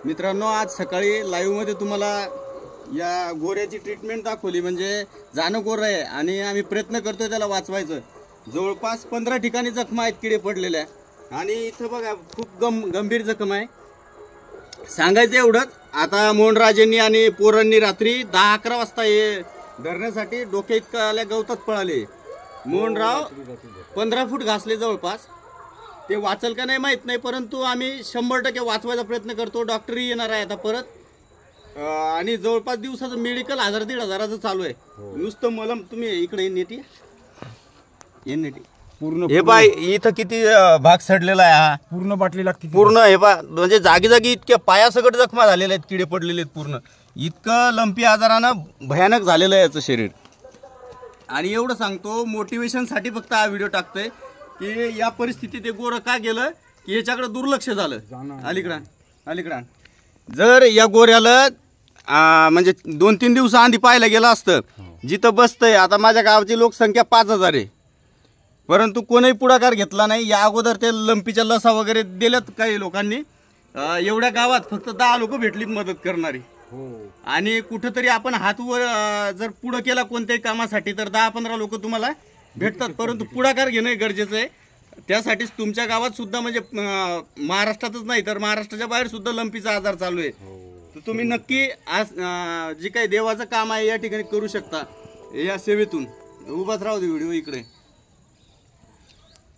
मित्रांनो, आज सकाळी लाईव्ह मध्ये तुम्हाला या गोऱ्याची ट्रीटमेंट दाखवली. म्हणजे जाणं गोरं आहे आणि आम्ही प्रयत्न करतोय त्याला वाचवायचं. जवळपास 15 ठिकाणी जखमा आहेत किडे पडलेल्या. आणि इथं बघा खूप गंभीर जखम आहे. सांगायचं एवढंच, आता मोहनराजेंनी आणि पोरांनी रात्री 10-11 वाजता हे धरण्यासाठी डोक्या इतका आल्या गवतात पळाले. मोहनराव 15 फूट घासले जवळपास. ते वाचल का नाही माहित नाही, परंतु आम्ही 100% वाचवायचा प्रयत्न करतो. डॉक्टरही येणार आहे आता परत. आणि जवळपास दिवसाचं मेडिकल 1000-1500 चालू आहे. नुसतं मलम तुम्ही इकडे नेटी पूर्ण हे बाय इथं किती भाग सडलेला आहे. हा पूर्ण बाटली लागते पूर्ण. हे बा म्हणजे जागी जागी इतक्या पायासकट जखमा झालेल्या आहेत, किडे पडलेले आहेत पूर्ण. इतकं लंपी आजारानं भयानक झालेलं आहे याचं शरीर. आणि एवढं सांगतो, मोटिवेशनसाठी फक्त हा व्हिडिओ टाकतोय की या परिस्थितीत ते गोरं का गेलं की याच्याकडे दुर्लक्ष झालं. अलीकडं जर या गोऱ्याला म्हणजे 2-3 दिवस आधी पाहायला गेलं असतं जिथं बसतंय. आता माझ्या गावाची लोकसंख्या 5000 आहे, परंतु कोणीही पुढाकार घेतला नाही. या अगोदर ते लंपीच्या लसा वगैरे दिल्यात काही लोकांनी. एवढ्या गावात फक्त 10 लोक भेटलीत मदत करणारी. आणि कुठंतरी आपण हात वर जर पुढं केला कोणत्याही कामासाठी तर 10-15 लोक तुम्हाला भेटतात. परंतु पुढाकार घेणं गरजेचं आहे. त्यासाठीच तुमच्या गावात सुद्धा म्हणजे महाराष्ट्रातच नाही तर महाराष्ट्राच्या बाहेर सुद्धा लंपीचा आजार चालू आहे. तर तुम्ही नक्की आज जे काही देवाचं काम आहे या ठिकाणी करू शकता. या सेवेतून उभाच राहू दे व्हिडिओ इकडे.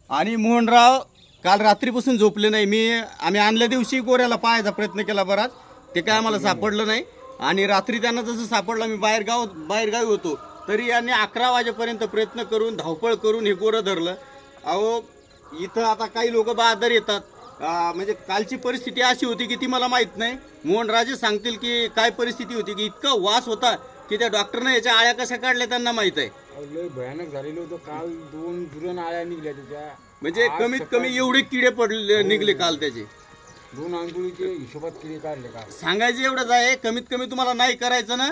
आणि मोहनराव काल रात्रीपासून झोपले नाही. आम्ही आणल्या दिवशी गोऱ्याला पाहायचा प्रयत्न केला बराच, ते काय आम्हाला सापडलं नाही. आणि रात्री त्यांना जसं सापडलं, मी बाहेरगावी होतो तरी यांनी 11 वाजेपर्यंत प्रयत्न करून धावपळ करून हे गोरं धरलं. अहो इथं आता काही लोक बहादर येतात. म्हणजे कालची परिस्थिती अशी होती की ती मला माहित नाही. मोहनराजे सांगतील की काय परिस्थिती होती की इतका वास होता की त्या डॉक्टरने याच्या आळ्या कशा काढल्या त्यांना माहित आहे. भयानक झालेलं होतं. काल 2 जुरण आळ्या निघल्या त्याच्या. म्हणजे कमीत कमी एवढे किडे पडले निघले काल त्याचे. 2 अंघोळीचे हिशोबात किडे काढले का. सांगायचं एवढंच आहे, कमीत कमी तुम्हाला नाही करायचं ना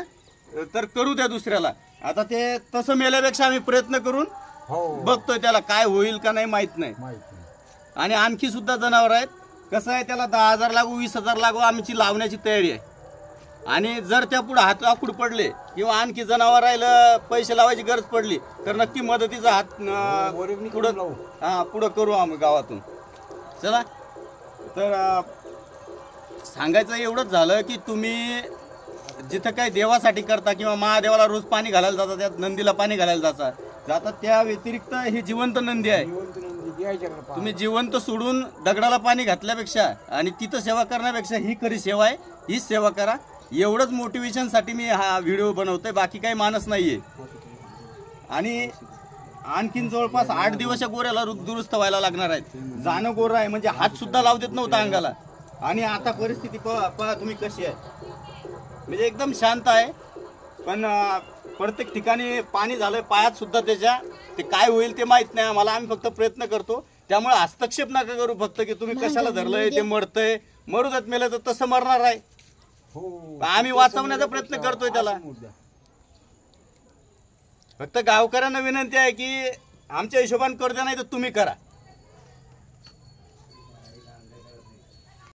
तर करू द्या दुसऱ्याला. आता ते तसं मेल्यापेक्षा आम्ही प्रयत्न करून बघतोय त्याला काय होईल का नाही माहित नाही. आणि आणखी सुद्धा जनावर आहेत. कसं आहे, त्याला 10,000 लागू 20,000 लागू आमची लावण्याची तयारी आहे. आणि जर त्या पुढे हात आखूड पडले किंवा आणखी जनावर राहिलं पैसे लावायची गरज पडली तर नक्की मदतीचा हात पुढं करू आम्ही गावातून. चला तर सांगायचं एवढंच झालं की तुम्ही जिथं काही देवासाठी करता किंवा महादेवाला रोज पाणी घालायला जाता, त्यात नंदीला पाणी घालायला जाता, त्या व्यतिरिक्त ही जिवंत नंदी आहे. तुम्ही जिवंत सोडून दगडाला पाणी घातल्यापेक्षा आणि तिथं सेवा करण्यापेक्षा ही खरी सेवा आहे. हीच सेवा करा. एवढंच मोटिवेशनसाठी मी हा व्हिडिओ बनवतोय, बाकी काही मानस नाहीये. आणि आणखीन जवळपास 8 दिवस या गोऱ्याला दुरुस्त व्हायला लागणार आहेत. जाणं गोरं आहे म्हणजे हात सुद्धा लावू देत नव्हता अंगाला. आणि आता परिस्थिती पहा तुम्ही कशी आहे. म्हणजे एकदम शांत आहे. पण प्रत्येक ठिकाणी पाणी झालंय पायात सुद्धा त्याच्या. ते काय होईल ते माहित नाही आम्हाला. आम्ही फक्त प्रयत्न करतो. त्यामुळे हस्तक्षेप नका करू फक्त की तुम्ही कशाला धरलंय, ते मरतंय. मरू देत, मेलं तर तसं मरणार आहे. आम्ही वाचवण्याचा प्रयत्न करतोय त्याला. फक्त गावकऱ्यांना विनंती आहे की आमच्या हिशोबाने करू द्या, नाही तर तुम्ही करा.